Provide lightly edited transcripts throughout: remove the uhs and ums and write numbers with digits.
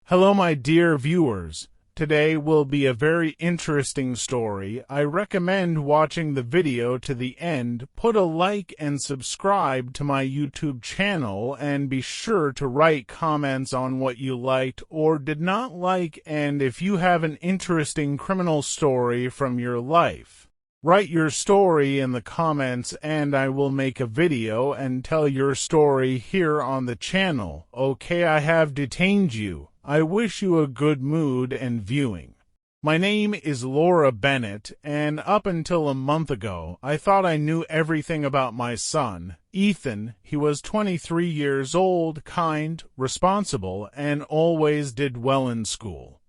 Hello, my dear viewers. Today will be a very interesting story. I recommend watching the video to the end. Put a like and subscribe to my YouTube channel, and be sure to write comments on what you liked or did not like, and if you have an interesting criminal story from your life. Write your story in the comments and I will make a video and tell your story here on the channel. Okay, I have detained you. I wish you a good mood and viewing. My name is Laura Bennett, and up until a month ago, I thought I knew everything about my son, Ethan. He was 23 years old, kind, responsible, and always did well in school.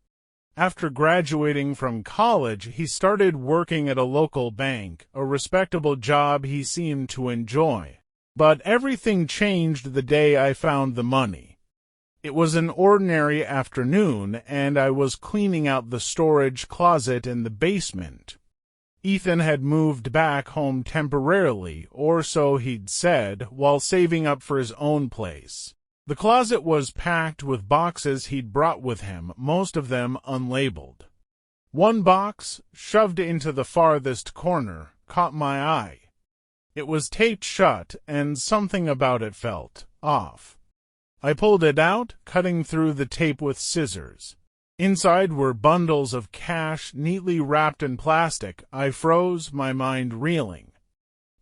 After graduating from college, he started working at a local bank, a respectable job he seemed to enjoy. But everything changed the day I found the money. It was an ordinary afternoon, and I was cleaning out the storage closet in the basement. Ethan had moved back home temporarily, or so he'd said, while saving up for his own place. The closet was packed with boxes he'd brought with him, most of them unlabeled. One box, shoved into the farthest corner, caught my eye. It was taped shut, and something about it felt off. I pulled it out, cutting through the tape with scissors. Inside were bundles of cash neatly wrapped in plastic. I froze, my mind reeling.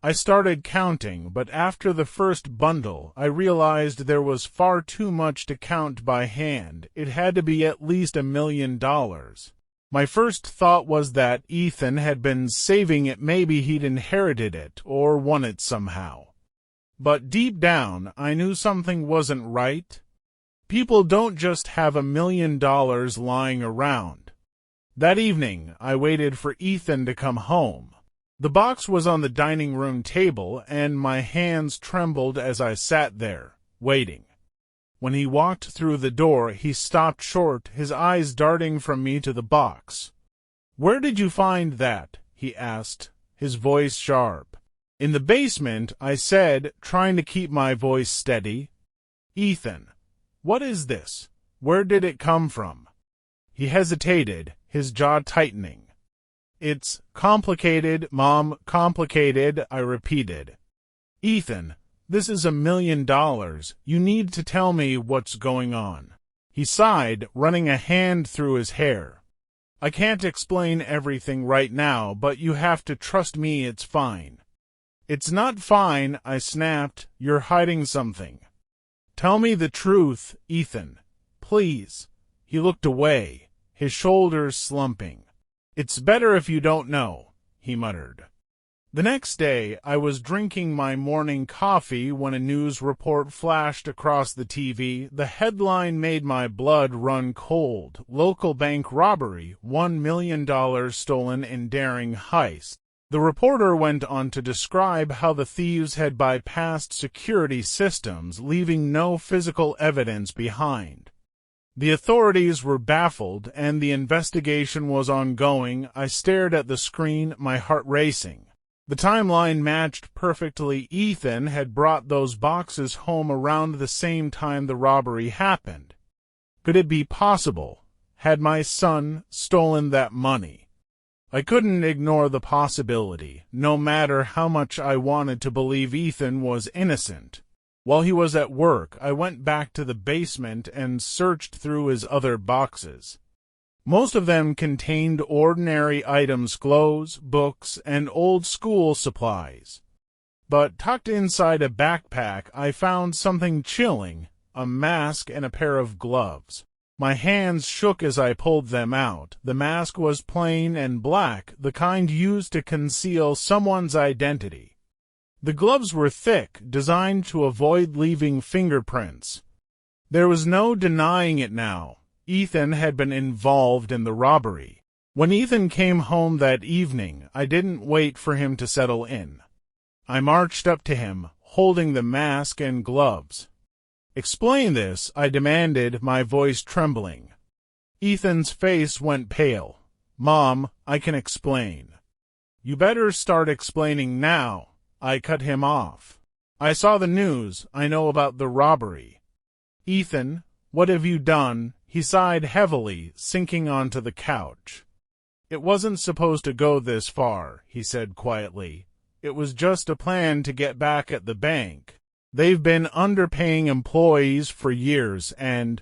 I started counting, but after the first bundle, I realized there was far too much to count by hand. It had to be at least $1 million. My first thought was that Ethan had been saving it. Maybe he'd inherited it or won it somehow. But deep down, I knew something wasn't right. People don't just have $1 million lying around. That evening, I waited for Ethan to come home. The box was on the dining room table, and my hands trembled as I sat there, waiting. When he walked through the door, he stopped short, his eyes darting from me to the box. "Where did you find that?" he asked, his voice sharp. "In the basement," I said, trying to keep my voice steady. "Ethan, what is this? Where did it come from?" He hesitated, his jaw tightening. "It's complicated, Mom, complicated," I repeated. "Ethan, this is $1 million. You need to tell me what's going on." He sighed, running a hand through his hair. "I can't explain everything right now, but you have to trust me. It's fine." "It's not fine," I snapped. "You're hiding something. Tell me the truth, Ethan. Please." He looked away, his shoulders slumping. "It's better if you don't know," he muttered. The next day, I was drinking my morning coffee when a news report flashed across the TV. The headline made my blood run cold. "Local bank robbery, $1 million stolen in daring heist." The reporter went on to describe how the thieves had bypassed security systems, leaving no physical evidence behind. The authorities were baffled, and the investigation was ongoing. I stared at the screen, my heart racing. The timeline matched perfectly. Ethan had brought those boxes home around the same time the robbery happened. Could it be possible? Had my son stolen that money? I couldn't ignore the possibility, no matter how much I wanted to believe Ethan was innocent. While he was at work, I went back to the basement and searched through his other boxes. Most of them contained ordinary items, clothes, books, and old school supplies. But tucked inside a backpack, I found something chilling, a mask and a pair of gloves. My hands shook as I pulled them out. The mask was plain and black, the kind used to conceal someone's identity. The gloves were thick, designed to avoid leaving fingerprints. There was no denying it now. Ethan had been involved in the robbery. When Ethan came home that evening, I didn't wait for him to settle in. I marched up to him, holding the mask and gloves. "Explain this," I demanded, my voice trembling. Ethan's face went pale. "Mom, I can explain." "You better start explaining now." I cut him off. "I saw the news. I know about the robbery." "Ethan, what have you done?" He sighed heavily, sinking onto the couch. "It wasn't supposed to go this far," he said quietly. "It was just a plan to get back at the bank. They've been underpaying employees for years, and—"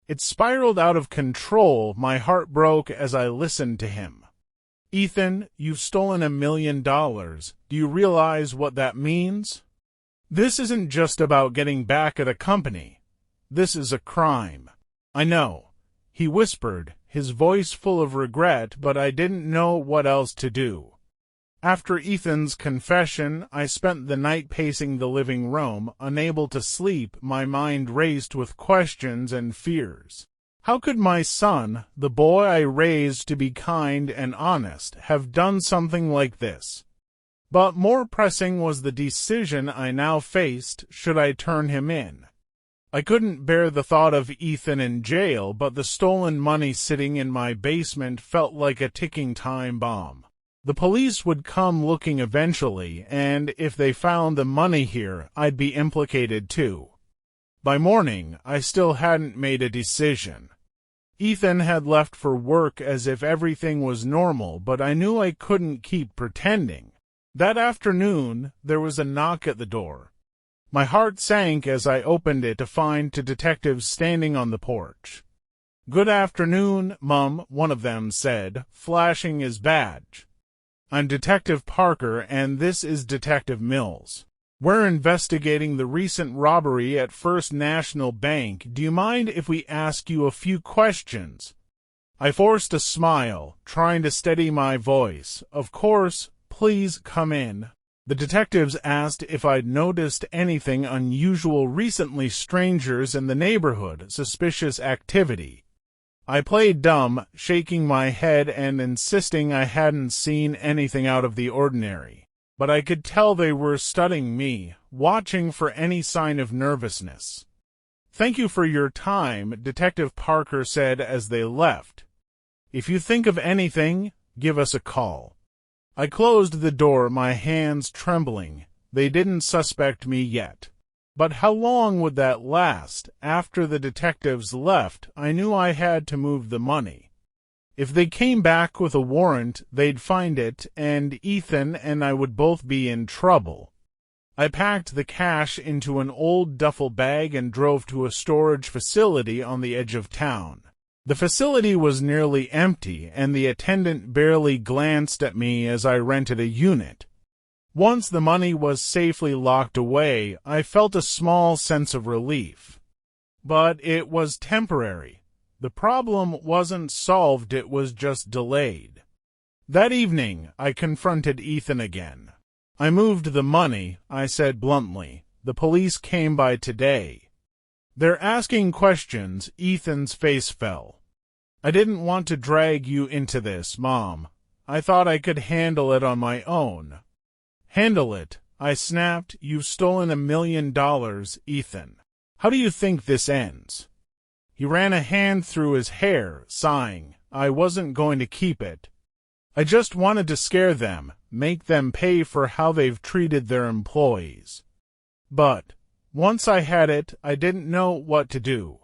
It spiraled out of control. My heart broke as I listened to him. "Ethan, you've stolen $1 million. Do you realize what that means? This isn't just about getting back at a company. This is a crime." "I know," he whispered, his voice full of regret, but I didn't know what else to do. After Ethan's confession, I spent the night pacing the living room, unable to sleep. My mind raced with questions and fears. How could my son, the boy I raised to be kind and honest, have done something like this? But more pressing was the decision I now faced. Should I turn him in? I couldn't bear the thought of Ethan in jail, but the stolen money sitting in my basement felt like a ticking time bomb. The police would come looking eventually, and if they found the money here, I'd be implicated too. By morning, I still hadn't made a decision. Ethan had left for work as if everything was normal, but I knew I couldn't keep pretending. That afternoon, there was a knock at the door. My heart sank as I opened it to find two detectives standing on the porch. "Good afternoon, Mum," one of them said, flashing his badge. "I'm Detective Parker, and this is Detective Mills. We're investigating the recent robbery at First National Bank. Do you mind if we ask you a few questions?" I forced a smile, trying to steady my voice. "Of course, please come in." The detectives asked if I'd noticed anything unusual recently, strangers in the neighborhood, suspicious activity. I played dumb, shaking my head and insisting I hadn't seen anything out of the ordinary. But I could tell they were studying me, watching for any sign of nervousness. "Thank you for your time," Detective Parker said as they left. "If you think of anything, give us a call." I closed the door, my hands trembling. They didn't suspect me yet. But how long would that last? After the detectives left, I knew I had to move the money. If they came back with a warrant, they'd find it, and Ethan and I would both be in trouble. I packed the cash into an old duffel bag and drove to a storage facility on the edge of town. The facility was nearly empty, and the attendant barely glanced at me as I rented a unit. Once the money was safely locked away, I felt a small sense of relief. But it was temporary. The problem wasn't solved, it was just delayed. That evening, I confronted Ethan again. "I moved the money," I said bluntly. "The police came by today." "They're asking questions." Ethan's face fell. "I didn't want to drag you into this, Mom. I thought I could handle it on my own." "Handle it?" I snapped. "You've stolen $1 million, Ethan. How do you think this ends?" He ran a hand through his hair, sighing. "I wasn't going to keep it. I just wanted to scare them, make them pay for how they've treated their employees. But once I had it, I didn't know what to do."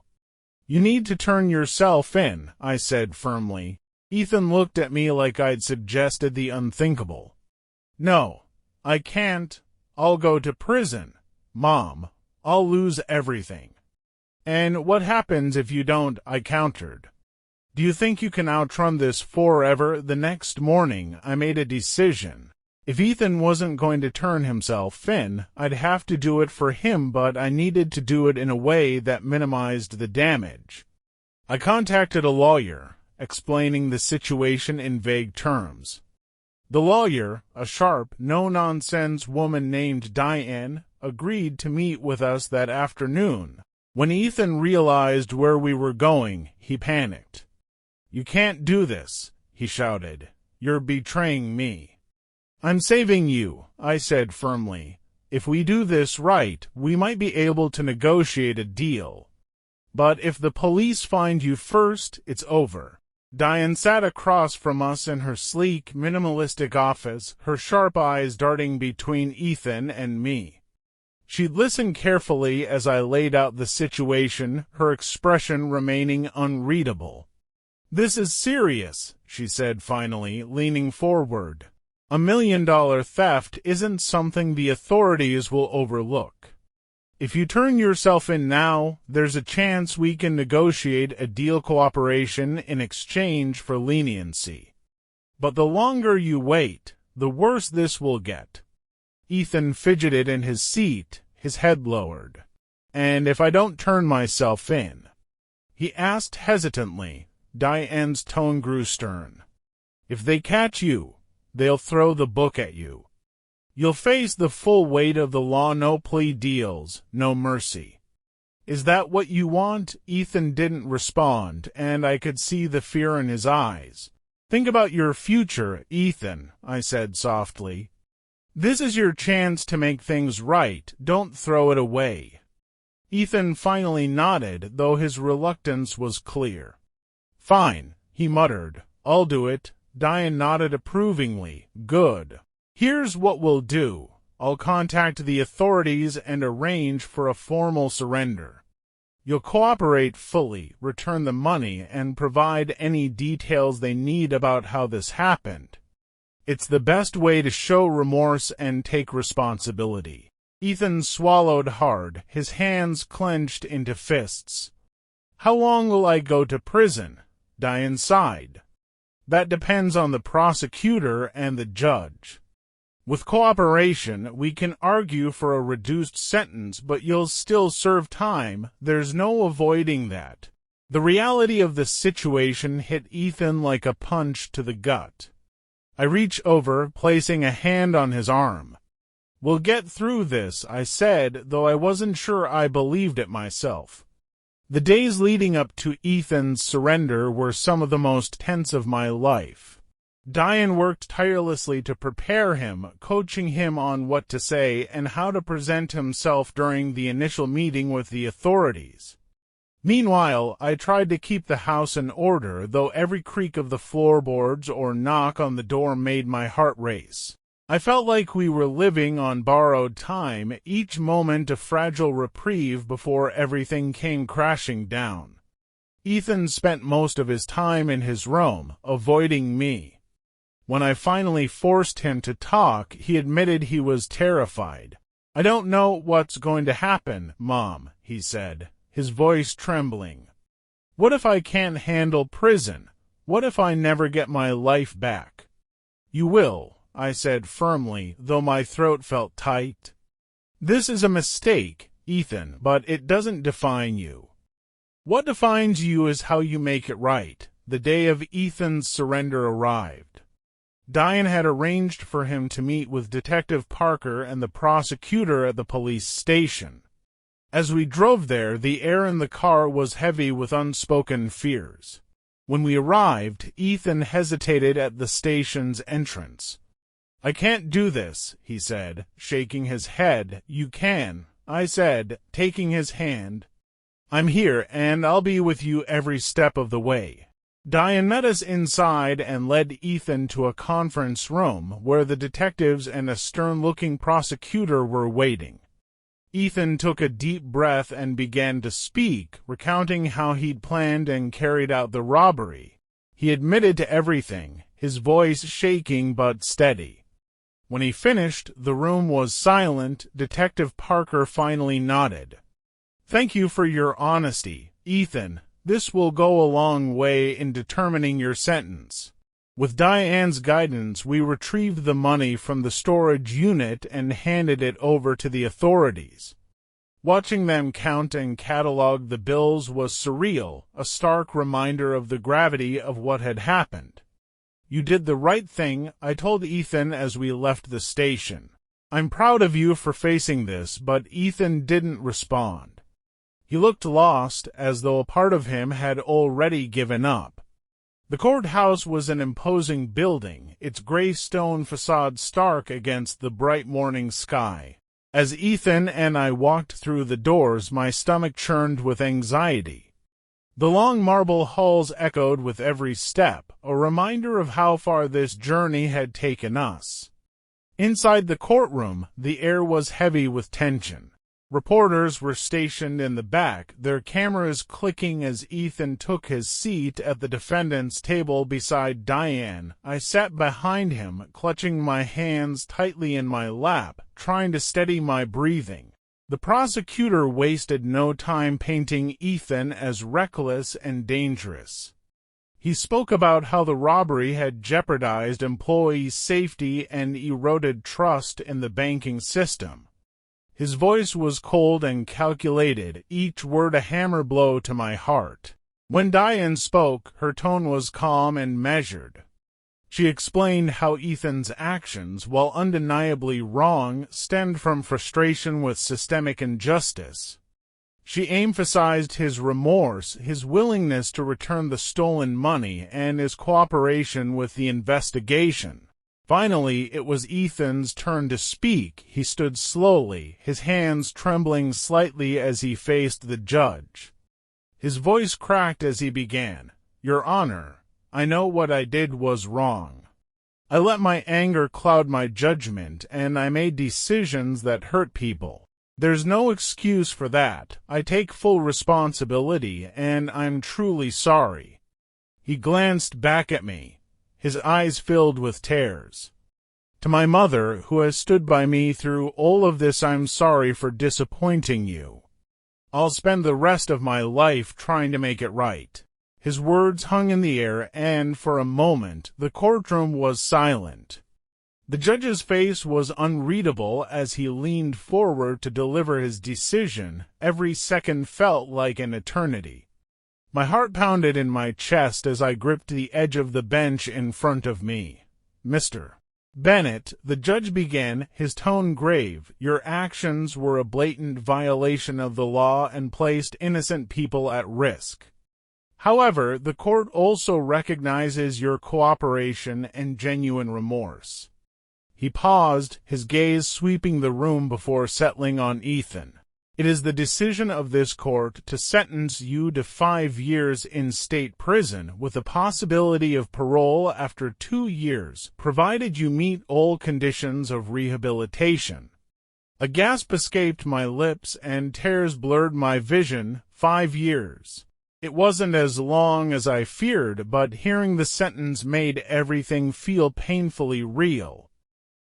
"You need to turn yourself in," I said firmly. Ethan looked at me like I'd suggested the unthinkable. "No. I can't. I'll go to prison. Mom, I'll lose everything." "And what happens if you don't?" I countered. "Do you think you can outrun this forever?" The next morning, I made a decision. If Ethan wasn't going to turn himself in, I'd have to do it for him, but I needed to do it in a way that minimized the damage. I contacted a lawyer, explaining the situation in vague terms. The lawyer, a sharp, no-nonsense woman named Diane, agreed to meet with us that afternoon. When Ethan realized where we were going, he panicked. "You can't do this," he shouted. "You're betraying me." "I'm saving you," I said firmly. "If we do this right, we might be able to negotiate a deal. But if the police find you first, it's over." Diane sat across from us in her sleek, minimalistic office, her sharp eyes darting between Ethan and me. She listened carefully as I laid out the situation, her expression remaining unreadable. "This is serious," she said finally, leaning forward. "$1 million theft isn't something the authorities will overlook. If you turn yourself in now, there's a chance we can negotiate a deal cooperation in exchange for leniency. But the longer you wait, the worse this will get." Ethan fidgeted in his seat, his head lowered. "And if I don't turn myself in?" he asked hesitantly. Diane's tone grew stern. "If they catch you, they'll throw the book at you. You'll face the full weight of the law, no plea deals, no mercy." "Is that what you want?" Ethan didn't respond, and I could see the fear in his eyes. "Think about your future, Ethan," I said softly. "This is your chance to make things right. Don't throw it away." Ethan finally nodded, though his reluctance was clear. "Fine," he muttered. "I'll do it." Diane nodded approvingly. "Good. Here's what we'll do. I'll contact the authorities and arrange for a formal surrender. You'll cooperate fully, return the money, and provide any details they need about how this happened. It's the best way to show remorse and take responsibility." Ethan swallowed hard, his hands clenched into fists. "How long will I go to prison?" Diane sighed. "That depends on the prosecutor and the judge. With cooperation, we can argue for a reduced sentence, but you'll still serve time. There's no avoiding that." The reality of the situation hit Ethan like a punch to the gut. I reached over, placing a hand on his arm. "We'll get through this," I said, though I wasn't sure I believed it myself. The days leading up to Ethan's surrender were some of the most tense of my life. Diane worked tirelessly to prepare him, coaching him on what to say and how to present himself during the initial meeting with the authorities. Meanwhile, I tried to keep the house in order, though every creak of the floorboards or knock on the door made my heart race. I felt like we were living on borrowed time, each moment a fragile reprieve before everything came crashing down. Ethan spent most of his time in his room, avoiding me. When I finally forced him to talk, he admitted he was terrified. "I don't know what's going to happen, Mom," he said, his voice trembling. "What if I can't handle prison? What if I never get my life back?" "You will," I said firmly, though my throat felt tight. "This is a mistake, Ethan, but it doesn't define you. What defines you is how you make it right." The day of Ethan's surrender arrived. Diane had arranged for him to meet with Detective Parker and the prosecutor at the police station. As we drove there, the air in the car was heavy with unspoken fears. When we arrived, Ethan hesitated at the station's entrance. "I can't do this," he said, shaking his head. "You can," I said, taking his hand. "I'm here, and I'll be with you every step of the way." Diane met us inside and led Ethan to a conference room where the detectives and a stern-looking prosecutor were waiting. Ethan took a deep breath and began to speak, recounting how he'd planned and carried out the robbery. He admitted to everything, his voice shaking but steady. When he finished, the room was silent. Detective Parker finally nodded. "Thank you for your honesty, Ethan. This will go a long way in determining your sentence." With Diane's guidance, we retrieved the money from the storage unit and handed it over to the authorities. Watching them count and catalog the bills was surreal, a stark reminder of the gravity of what had happened. "You did the right thing," I told Ethan as we left the station. "I'm proud of you for facing this," but Ethan didn't respond. He looked lost, as though a part of him had already given up. The courthouse was an imposing building, its gray stone facade stark against the bright morning sky. As Ethan and I walked through the doors, my stomach churned with anxiety. The long marble halls echoed with every step, a reminder of how far this journey had taken us. Inside the courtroom, the air was heavy with tension. Reporters were stationed in the back, their cameras clicking as Ethan took his seat at the defendant's table beside Diane. I sat behind him, clutching my hands tightly in my lap, trying to steady my breathing. The prosecutor wasted no time painting Ethan as reckless and dangerous. He spoke about how the robbery had jeopardized employees' safety and eroded trust in the banking system. His voice was cold and calculated, each word a hammer blow to my heart. When Diane spoke, her tone was calm and measured. She explained how Ethan's actions, while undeniably wrong, stemmed from frustration with systemic injustice. She emphasized his remorse, his willingness to return the stolen money, and his cooperation with the investigation. Finally, it was Ethan's turn to speak. He stood slowly, his hands trembling slightly as he faced the judge. His voice cracked as he began, "Your Honor, I know what I did was wrong. I let my anger cloud my judgment, and I made decisions that hurt people. There's no excuse for that. I take full responsibility, and I'm truly sorry." He glanced back at me, his eyes filled with tears. "To my mother, who has stood by me through all of this, I'm sorry for disappointing you. I'll spend the rest of my life trying to make it right." His words hung in the air, and for a moment the courtroom was silent. The judge's face was unreadable as he leaned forward to deliver his decision. Every second felt like an eternity. My heart pounded in my chest as I gripped the edge of the bench in front of me. "Mr. Bennett," the judge began, his tone grave, "your actions were a blatant violation of the law and placed innocent people at risk. However, the court also recognizes your cooperation and genuine remorse." He paused, his gaze sweeping the room before settling on Ethan. "It is the decision of this court to sentence you to 5 years in state prison with the possibility of parole after 2 years, provided you meet all conditions of rehabilitation." A gasp escaped my lips and tears blurred my vision. 5 years. It wasn't as long as I feared, but hearing the sentence made everything feel painfully real.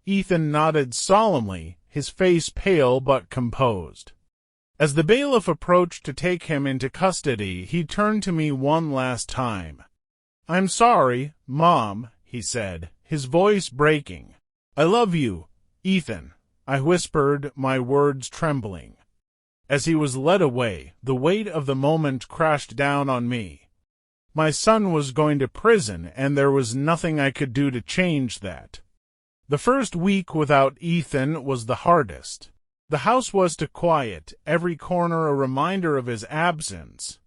Ethan nodded solemnly, his face pale but composed. As the bailiff approached to take him into custody, he turned to me one last time. "I'm sorry, Mom," he said, his voice breaking. "I love you, Ethan," I whispered, my words trembling. As he was led away, the weight of the moment crashed down on me. My son was going to prison, and there was nothing I could do to change that. The first week without Ethan was the hardest. The house was too quiet, every corner a reminder of his absence.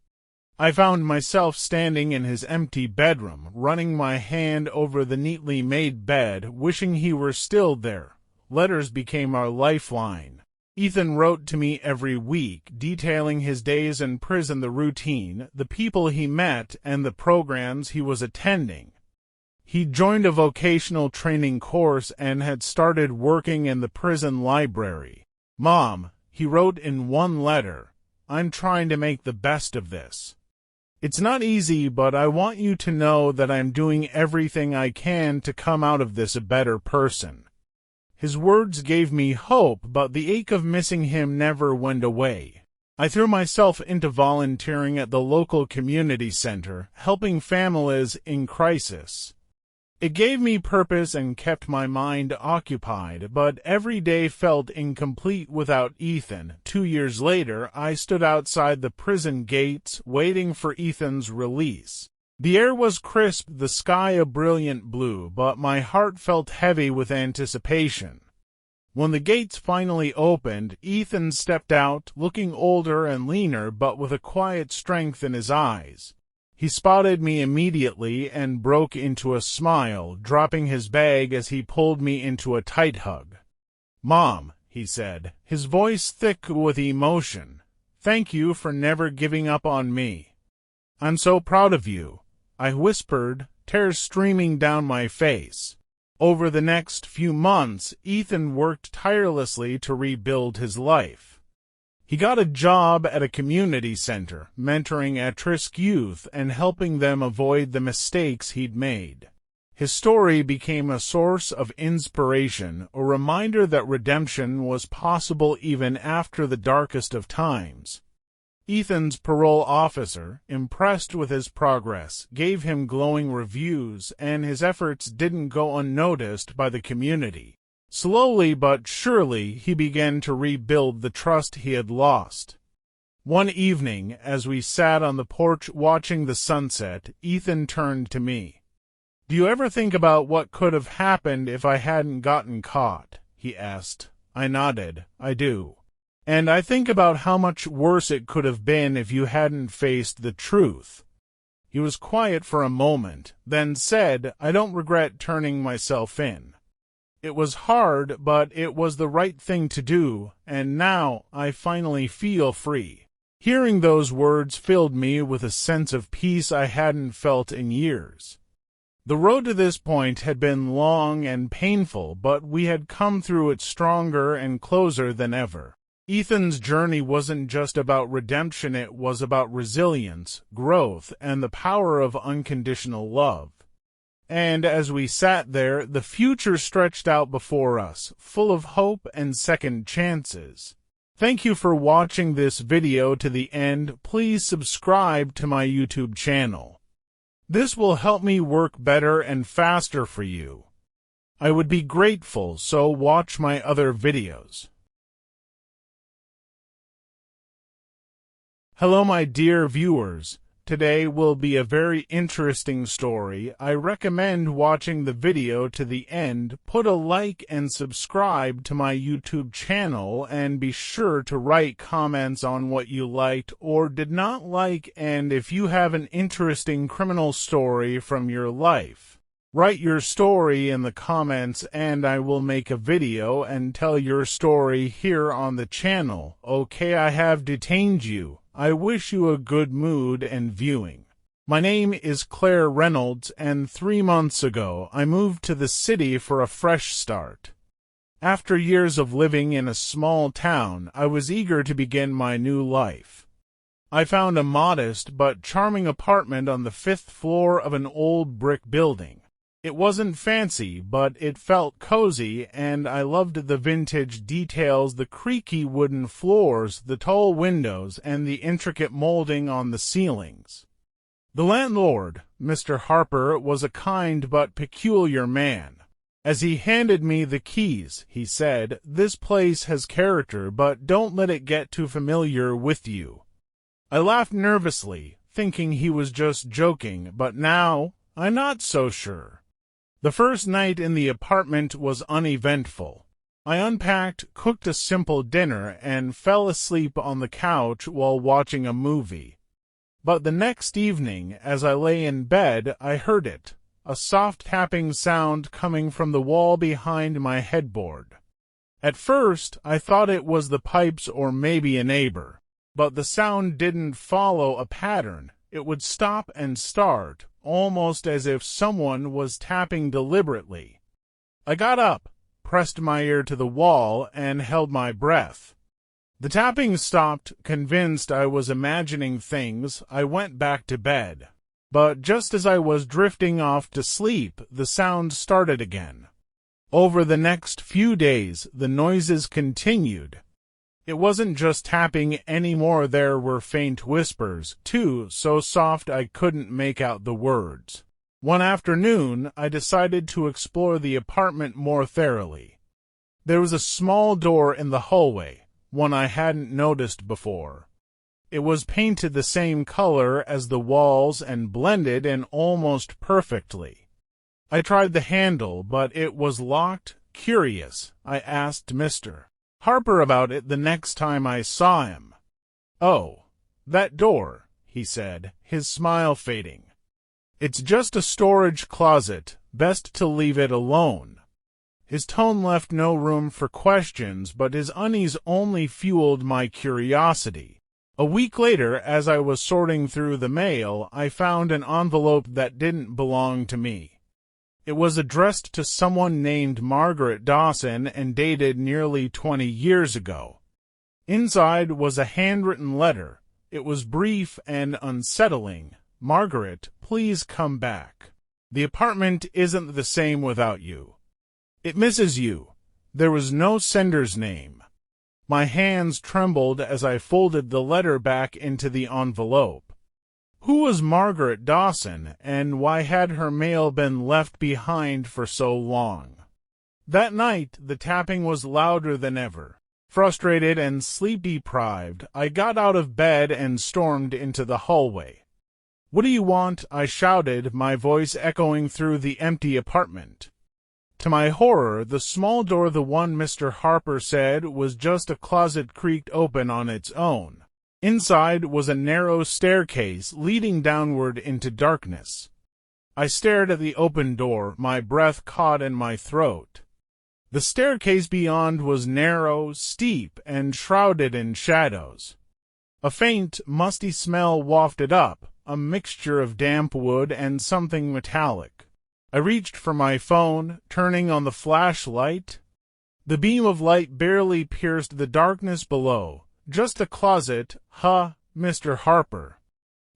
I found myself standing in his empty bedroom, running my hand over the neatly made bed, wishing he were still there. Letters became our lifeline. Ethan wrote to me every week, detailing his days in prison, the routine, the people he met, and the programs he was attending. He joined a vocational training course and had started working in the prison library. "Mom," he wrote in one letter, "I'm trying to make the best of this. It's not easy, but I want you to know that I'm doing everything I can to come out of this a better person." His words gave me hope, but the ache of missing him never went away. I threw myself into volunteering at the local community center, helping families in crisis. It gave me purpose and kept my mind occupied, but every day felt incomplete without Ethan. 2 years later, I stood outside the prison gates, waiting for Ethan's release. The air was crisp, the sky a brilliant blue, but my heart felt heavy with anticipation. When the gates finally opened, Ethan stepped out, looking older and leaner, but with a quiet strength in his eyes. He spotted me immediately and broke into a smile, dropping his bag as he pulled me into a tight hug. "Mom," he said, his voice thick with emotion, "thank you for never giving up on me. I'm so proud of you," I whispered, tears streaming down my face. Over the next few months, Ethan worked tirelessly to rebuild his life. He got a job at a community center, mentoring at-risk youth and helping them avoid the mistakes he'd made. His story became a source of inspiration, a reminder that redemption was possible even after the darkest of times. Ethan's parole officer, impressed with his progress, gave him glowing reviews, and his efforts didn't go unnoticed by the community. Slowly but surely, he began to rebuild the trust he had lost. One evening, as we sat on the porch watching the sunset, Ethan turned to me. "Do you ever think about what could have happened if I hadn't gotten caught?" he asked. I nodded. "I do. And I think about how much worse it could have been if you hadn't faced the truth." He was quiet for a moment, then said, "I don't regret turning myself in. It was hard, but it was the right thing to do, and now I finally feel free." Hearing those words filled me with a sense of peace I hadn't felt in years. The road to this point had been long and painful, but we had come through it stronger and closer than ever. Ethan's journey wasn't just about redemption, it was about resilience, growth, and the power of unconditional love. And as we sat there, the future stretched out before us, full of hope and second chances. Thank you for watching this video to the end. Please subscribe to my YouTube channel. This will help me work better and faster for you. I would be grateful, so watch my other videos. Hello, my dear viewers. Today will be a very interesting story. I recommend watching the video to the end. Put a like and subscribe to my YouTube channel, and be sure to write comments on what you liked or did not like, and if you have an interesting criminal story from your life. Write your story in the comments and I will make a video and tell your story here on the channel. Okay, I have detained you. I wish you a good mood and viewing. My name is Claire Reynolds, and 3 months ago I moved to the city for a fresh start. After years of living in a small town, I was eager to begin my new life. I found a modest but charming apartment on the 5th floor of an old brick building. It wasn't fancy, but it felt cozy, and I loved the vintage details, the creaky wooden floors, the tall windows, and the intricate molding on the ceilings. The landlord, Mr. Harper, was a kind but peculiar man. As he handed me the keys, he said, "This place has character, but don't let it get too familiar with you." I laughed nervously, thinking he was just joking, but now I'm not so sure. The first night in the apartment was uneventful. I unpacked, cooked a simple dinner, and fell asleep on the couch while watching a movie. But the next evening, as I lay in bed, I heard it, a soft tapping sound coming from the wall behind my headboard. At first, I thought it was the pipes or maybe a neighbor, but the sound didn't follow a pattern. It would stop and start, almost as if someone was tapping deliberately. I got up, pressed my ear to the wall, and held my breath. The tapping stopped. Convinced I was imagining things, I went back to bed. But just as I was drifting off to sleep, the sound started again. Over the next few days, the noises continued. It wasn't just tapping anymore, there were faint whispers, too, so soft I couldn't make out the words. One afternoon, I decided to explore the apartment more thoroughly. There was a small door in the hallway, one I hadn't noticed before. It was painted the same color as the walls and blended in almost perfectly. I tried the handle, but it was locked. Curious, I asked Mr. Harper about it the next time I saw him. "Oh, that door," he said, his smile fading. "It's just a storage closet. Best to leave it alone." His tone left no room for questions, but his unease only fueled my curiosity. A week later, as I was sorting through the mail, I found an envelope that didn't belong to me. It was addressed to someone named Margaret Dawson and dated nearly 20 years ago. Inside was a handwritten letter. It was brief and unsettling. "Margaret, please come back. The apartment isn't the same without you. It misses you." There was no sender's name. My hands trembled as I folded the letter back into the envelope. Who was Margaret Dawson, and why had her mail been left behind for so long? That night, the tapping was louder than ever. Frustrated and sleep-deprived, I got out of bed and stormed into the hallway. "What do you want?" I shouted, my voice echoing through the empty apartment. To my horror, the small door the one Mr. Harper said was just a closet creaked open on its own. Inside was a narrow staircase leading downward into darkness. I stared at the open door, my breath caught in my throat. The staircase beyond was narrow, steep, and shrouded in shadows. A faint, musty smell wafted up, a mixture of damp wood and something metallic. I reached for my phone, turning on the flashlight. The beam of light barely pierced the darkness below. "Just a closet, huh, Mr. Harper?"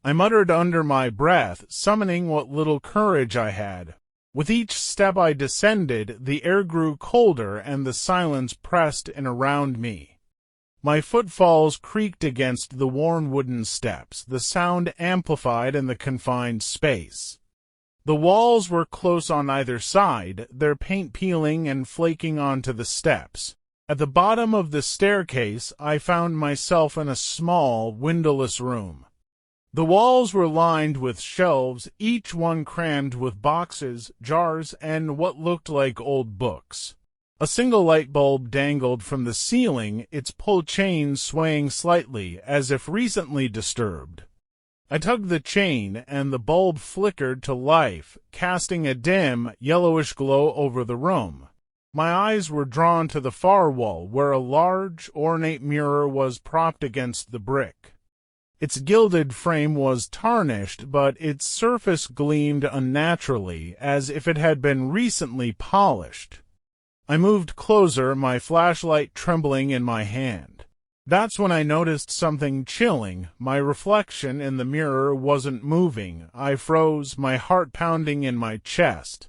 I muttered under my breath, summoning what little courage I had. With each step I descended, the air grew colder and the silence pressed in around me. My footfalls creaked against the worn wooden steps, the sound amplified in the confined space. The walls were close on either side, their paint peeling and flaking onto the steps. At the bottom of the staircase, I found myself in a small, windowless room. The walls were lined with shelves, each one crammed with boxes, jars, and what looked like old books. A single light bulb dangled from the ceiling, its pull chain swaying slightly, as if recently disturbed. I tugged the chain, and the bulb flickered to life, casting a dim, yellowish glow over the room. My eyes were drawn to the far wall, where a large, ornate mirror was propped against the brick. Its gilded frame was tarnished, but its surface gleamed unnaturally, as if it had been recently polished. I moved closer, my flashlight trembling in my hand. That's when I noticed something chilling. My reflection in the mirror wasn't moving. I froze, my heart pounding in my chest.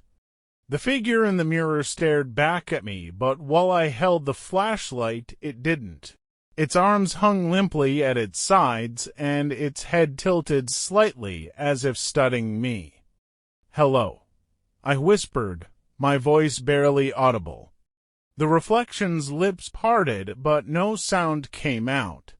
The figure in the mirror stared back at me, but while I held the flashlight, it didn't. Its arms hung limply at its sides, and its head tilted slightly, as if studying me. "Hello," I whispered, my voice barely audible. The reflection's lips parted, but no sound came out.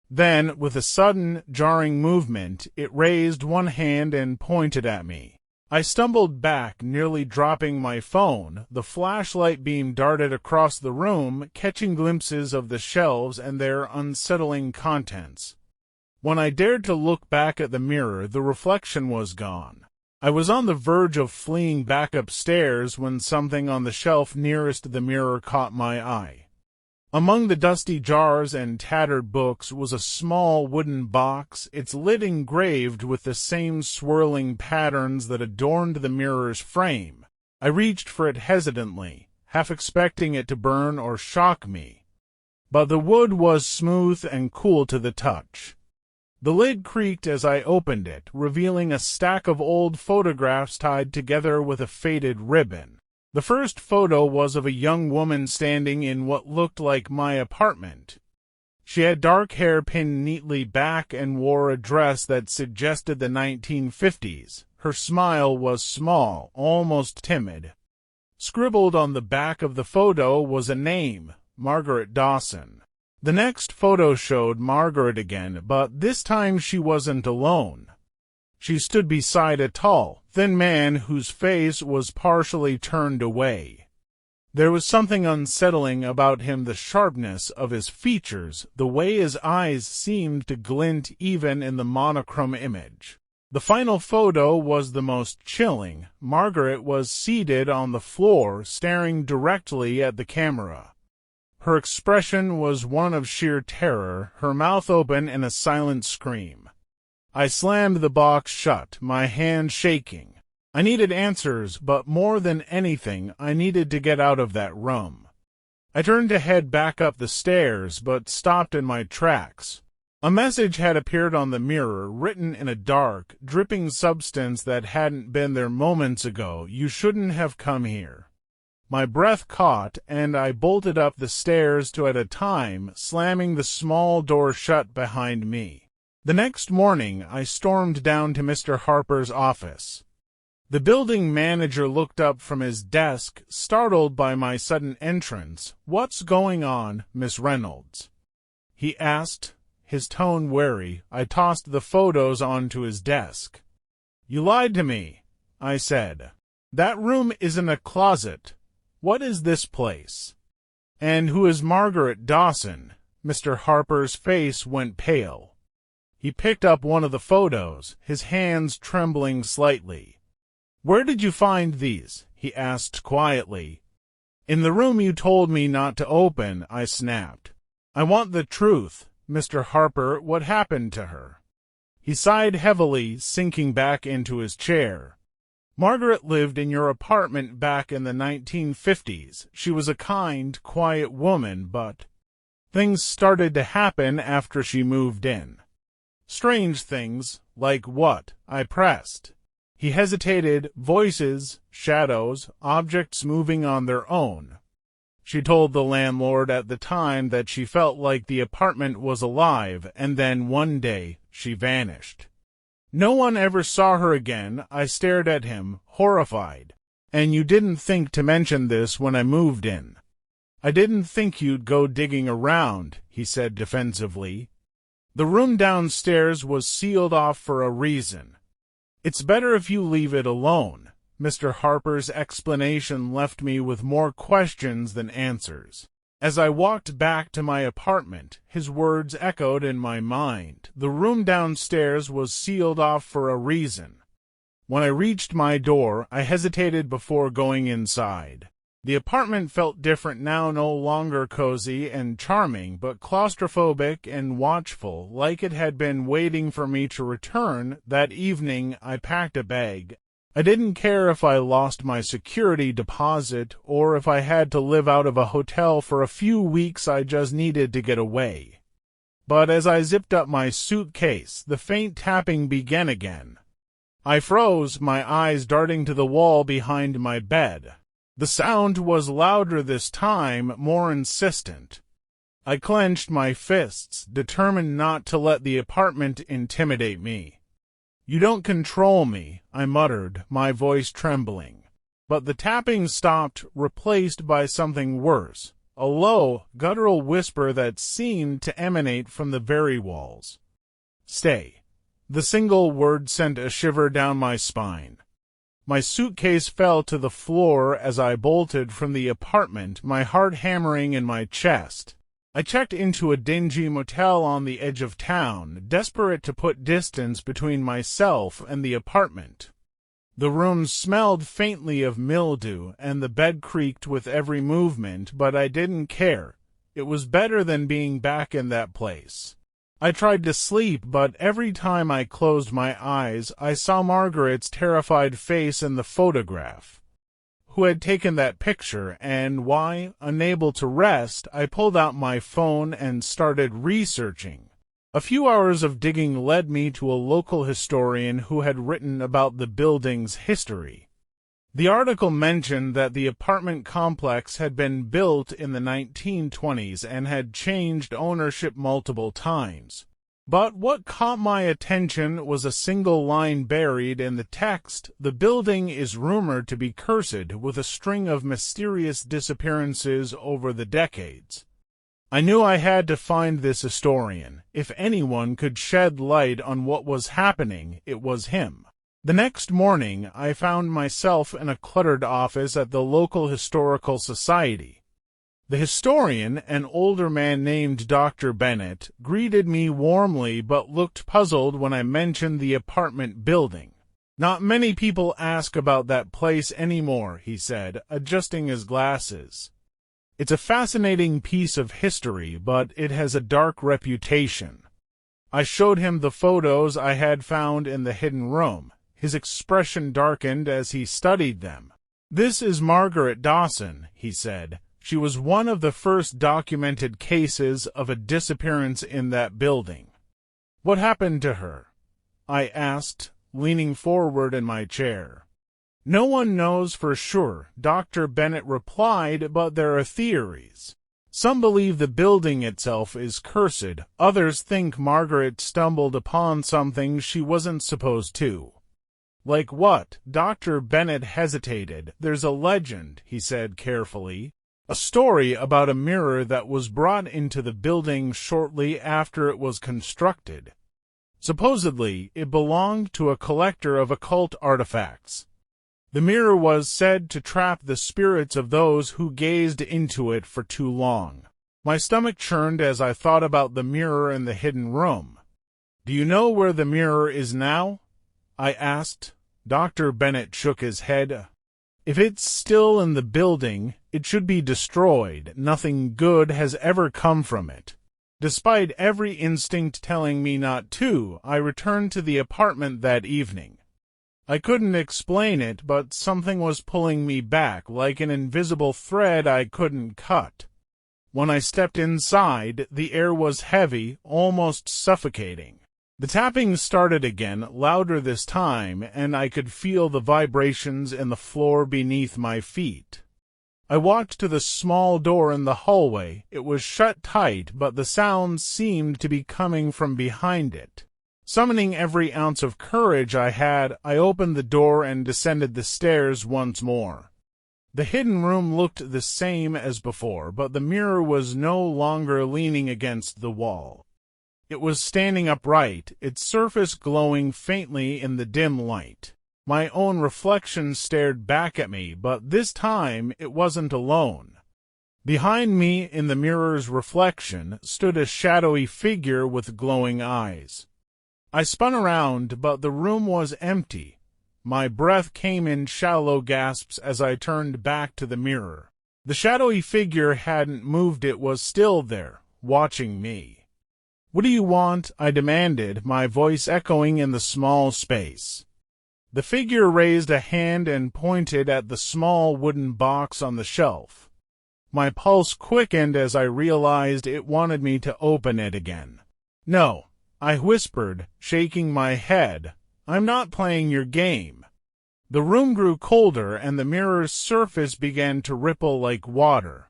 Then, with a sudden, jarring movement, it raised one hand and pointed at me. I stumbled back, nearly dropping my phone. The flashlight beam darted across the room, catching glimpses of the shelves and their unsettling contents. When I dared to look back at the mirror, the reflection was gone. I was on the verge of fleeing back upstairs when something on the shelf nearest the mirror caught my eye. Among the dusty jars and tattered books was a small wooden box, its lid engraved with the same swirling patterns that adorned the mirror's frame. I reached for it hesitantly, half expecting it to burn or shock me. But the wood was smooth and cool to the touch. The lid creaked as I opened it, revealing a stack of old photographs tied together with a faded ribbon. The first photo was of a young woman standing in what looked like my apartment. She had dark hair pinned neatly back and wore a dress that suggested the 1950s. Her smile was small, almost timid. Scribbled on the back of the photo was a name, Margaret Dawson. The next photo showed Margaret again, but this time she wasn't alone. She stood beside a tall, thin man whose face was partially turned away. There was something unsettling about him, the sharpness of his features, the way his eyes seemed to glint even in the monochrome image. The final photo was the most chilling. Margaret was seated on the floor, staring directly at the camera. Her expression was one of sheer terror, her mouth open in a silent scream. I slammed the box shut, my hand shaking. I needed answers, but more than anything, I needed to get out of that room. I turned to head back up the stairs, but stopped in my tracks. A message had appeared on the mirror, written in a dark, dripping substance that hadn't been there moments ago. You shouldn't have come here. My breath caught, and I bolted up the stairs two at a time, slamming the small door shut behind me. The next morning, I stormed down to Mr. Harper's office. The building manager looked up from his desk, startled by my sudden entrance. "What's going on, Miss Reynolds?" he asked, his tone wary. I tossed the photos onto his desk. "You lied to me," I said. "That room isn't a closet. What is this place? And who is Margaret Dawson?" Mr. Harper's face went pale. He picked up one of the photos, his hands trembling slightly. "Where did you find these?" he asked quietly. "In the room you told me not to open," I snapped. "I want the truth, Mr. Harper. What happened to her?" He sighed heavily, sinking back into his chair. "Margaret lived in your apartment back in the 1950s. She was a kind, quiet woman, but things started to happen after she moved in." "Strange things? Like what?" I pressed. He hesitated. "Voices, shadows, objects moving on their own. She told the landlord at the time that she felt like the apartment was alive, and then one day she vanished. No one ever saw her again." I stared at him, horrified. "And you didn't think to mention this when I moved in?" "I didn't think you'd go digging around," he said defensively. "The room downstairs was sealed off for a reason. It's better if you leave it alone." Mr. Harper's explanation left me with more questions than answers. As I walked back to my apartment, his words echoed in my mind. The room downstairs was sealed off for a reason. When I reached my door, I hesitated before going inside. The apartment felt different now, no longer cozy and charming, but claustrophobic and watchful, like it had been waiting for me to return. That evening, I packed a bag. I didn't care if I lost my security deposit or if I had to live out of a hotel for a few weeks. I just needed to get away. But as I zipped up my suitcase, the faint tapping began again. I froze, my eyes darting to the wall behind my bed. The sound was louder this time, more insistent. I clenched my fists, determined not to let the apartment intimidate me. "You don't control me," I muttered, my voice trembling. But the tapping stopped, replaced by something worse, a low, guttural whisper that seemed to emanate from the very walls. "Stay." The single word sent a shiver down my spine. My suitcase fell to the floor as I bolted from the apartment, my heart hammering in my chest. I checked into a dingy motel on the edge of town, desperate to put distance between myself and the apartment. The room smelled faintly of mildew, and the bed creaked with every movement, but I didn't care. It was better than being back in that place. I tried to sleep, but every time I closed my eyes, I saw Margaret's terrified face in the photograph. Who had taken that picture, and why? Unable to rest, I pulled out my phone and started researching. A few hours of digging led me to a local historian who had written about the building's history. The article mentioned that the apartment complex had been built in the 1920s and had changed ownership multiple times. But what caught my attention was a single line buried in the text. The building is rumored to be cursed with a string of mysterious disappearances over the decades. I knew I had to find this historian. If anyone could shed light on what was happening, it was him. The next morning, I found myself in a cluttered office at the local historical society. The historian, an older man named Dr. Bennett, greeted me warmly but looked puzzled when I mentioned the apartment building. "Not many people ask about that place anymore," he said, adjusting his glasses. "It's a fascinating piece of history, but it has a dark reputation." I showed him the photos I had found in the hidden room. His expression darkened as he studied them. "This is Margaret Dawson," he said. She was one of the first documented cases of a disappearance in that building. What happened to her? I asked, leaning forward in my chair. No one knows for sure, Dr. Bennett replied, but there are theories. Some believe the building itself is cursed, others think Margaret stumbled upon something she wasn't supposed to. Like what? Dr. Bennett hesitated. There's a legend, he said carefully. A story about a mirror that was brought into the building shortly after it was constructed. Supposedly, it belonged to a collector of occult artifacts. The mirror was said to trap the spirits of those who gazed into it for too long. My stomach churned as I thought about the mirror in the hidden room. Do you know where the mirror is now? I asked. Dr. Bennett shook his head. If it's still in the building, it should be destroyed. Nothing good has ever come from it. Despite every instinct telling me not to, I returned to the apartment that evening. I couldn't explain it, but something was pulling me back, like an invisible thread I couldn't cut. When I stepped inside, the air was heavy, almost suffocating. The tapping started again, louder this time, and I could feel the vibrations in the floor beneath my feet. I walked to the small door in the hallway. It was shut tight, but the sounds seemed to be coming from behind it. Summoning every ounce of courage I had, I opened the door and descended the stairs once more. The hidden room looked the same as before, but the mirror was no longer leaning against the wall. It was standing upright, its surface glowing faintly in the dim light. My own reflection stared back at me, but this time it wasn't alone. Behind me, in the mirror's reflection, stood a shadowy figure with glowing eyes. I spun around, but the room was empty. My breath came in shallow gasps as I turned back to the mirror. The shadowy figure hadn't moved, it was still there, watching me. "What do you want?" I demanded, my voice echoing in the small space. The figure raised a hand and pointed at the small wooden box on the shelf. My pulse quickened as I realized it wanted me to open it again. "No," I whispered, shaking my head. "I'm not playing your game." The room grew colder, and the mirror's surface began to ripple like water.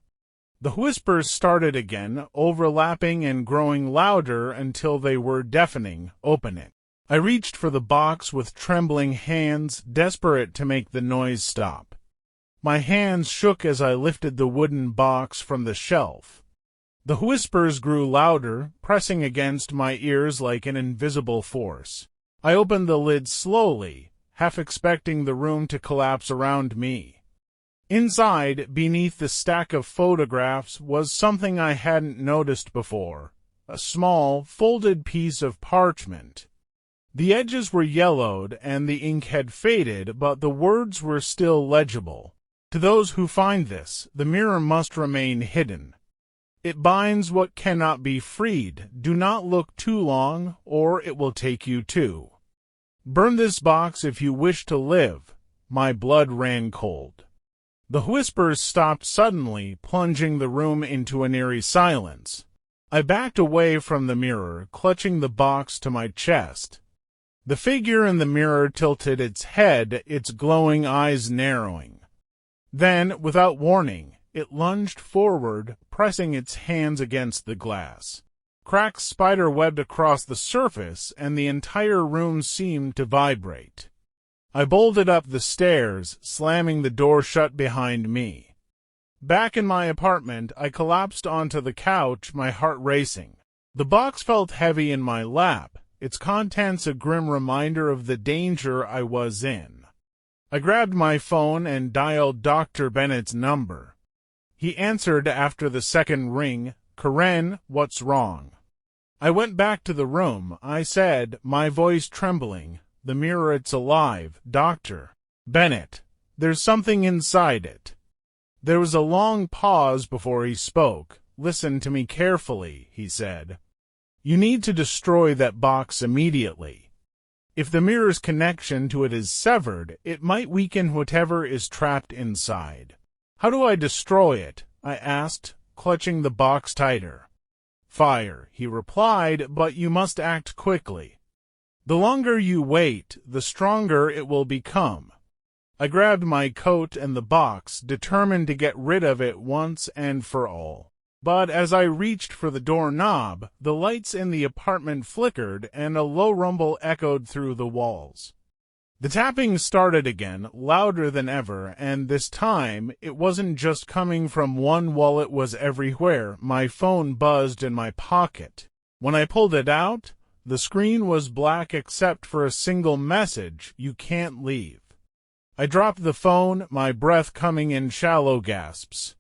The whispers started again, overlapping and growing louder until they were deafening. "Open it." I reached for the box with trembling hands, desperate to make the noise stop. My hands shook as I lifted the wooden box from the shelf. The whispers grew louder, pressing against my ears like an invisible force. I opened the lid slowly, half expecting the room to collapse around me. Inside, beneath the stack of photographs, was something I hadn't noticed before, a small, folded piece of parchment. The edges were yellowed and the ink had faded, but the words were still legible. "To those who find this, the mirror must remain hidden. It binds what cannot be freed. Do not look too long, or it will take you too. Burn this box if you wish to live." My blood ran cold. The whispers stopped suddenly, plunging the room into an eerie silence. I backed away from the mirror, clutching the box to my chest. The figure in the mirror tilted its head, its glowing eyes narrowing. Then, without warning, it lunged forward, pressing its hands against the glass. Cracks spider-webbed across the surface, and the entire room seemed to vibrate. I bolted up the stairs, slamming the door shut behind me. Back in my apartment, I collapsed onto the couch, my heart racing. The box felt heavy in my lap, its contents a grim reminder of the danger I was in. I grabbed my phone and dialed Dr. Bennett's number. He answered after the second ring. "Karen, what's wrong?" I went back to the room. I said, my voice trembling, "The mirror, it's alive, Dr. Bennett. There's something inside it." There was a long pause before he spoke. "Listen to me carefully," he said. "You need to destroy that box immediately. If the mirror's connection to it is severed, it might weaken whatever is trapped inside." "How do I destroy it?" I asked, clutching the box tighter. Fire, he replied, but you must act quickly. The longer you wait, the stronger it will become. I grabbed my coat and the box, determined to get rid of it once and for all. But as I reached for the doorknob, the lights in the apartment flickered and a low rumble echoed through the walls. The tapping started again, louder than ever, and this time it wasn't just coming from one wall, it was everywhere. My phone buzzed in my pocket. When I pulled it out, the screen was black except for a single message: "You can't leave." I dropped the phone, my breath coming in shallow gasps.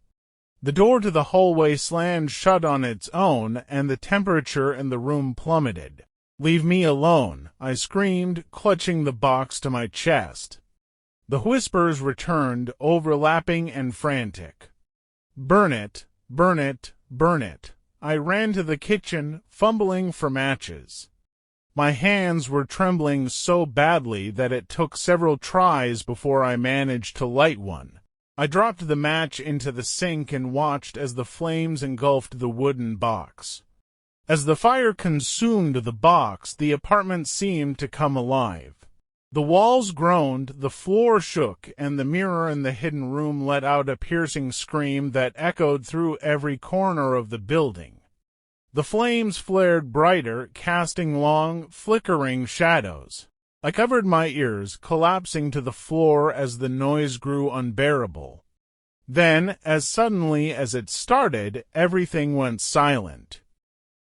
The door to the hallway slammed shut on its own, and the temperature in the room plummeted. "Leave me alone," I screamed, clutching the box to my chest. The whispers returned, overlapping and frantic. "Burn it, burn it, burn it." I ran to the kitchen, fumbling for matches. My hands were trembling so badly that it took several tries before I managed to light one. I dropped the match into the sink and watched as the flames engulfed the wooden box. As the fire consumed the box, the apartment seemed to come alive. The walls groaned, the floor shook, and the mirror in the hidden room let out a piercing scream that echoed through every corner of the building. The flames flared brighter, casting long, flickering shadows. I covered my ears, collapsing to the floor as the noise grew unbearable. Then, as suddenly as it started, everything went silent.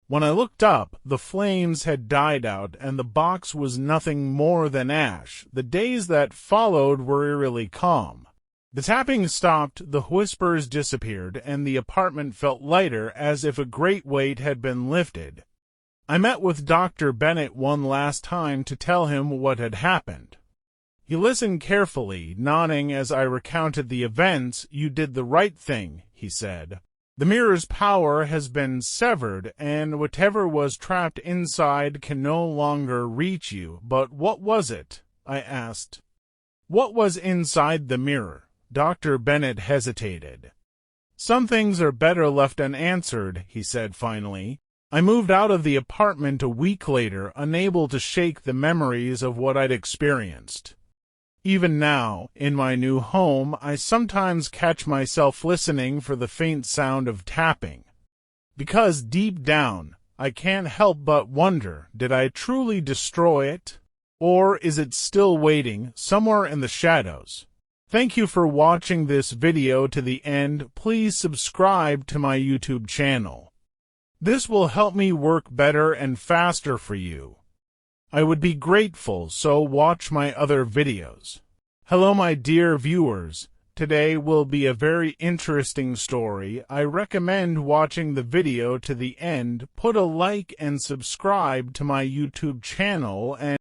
When I looked up, the flames had died out, and the box was nothing more than ash. The days that followed were eerily calm. The tapping stopped, the whispers disappeared, and the apartment felt lighter, as if a great weight had been lifted. I met with Dr. Bennett one last time to tell him what had happened. He listened carefully, nodding as I recounted the events. "You did the right thing," he said. "The mirror's power has been severed, and whatever was trapped inside can no longer reach you." "But what was it?" I asked. "What was inside the mirror?" Dr. Bennett hesitated. "Some things are better left unanswered," he said finally. I moved out of the apartment a week later, unable to shake the memories of what I'd experienced. Even now, in my new home, I sometimes catch myself listening for the faint sound of tapping. Because deep down, I can't help but wonder, did I truly destroy it? Or is it still waiting, somewhere in the shadows? Thank you for watching this video to the end. Please subscribe to my YouTube channel. This will help me work better and faster for you. I would be grateful, so watch my other videos. Hello, my dear viewers. Today will be a very interesting story. I recommend watching the video to the end. Put a like and subscribe to my YouTube channel, and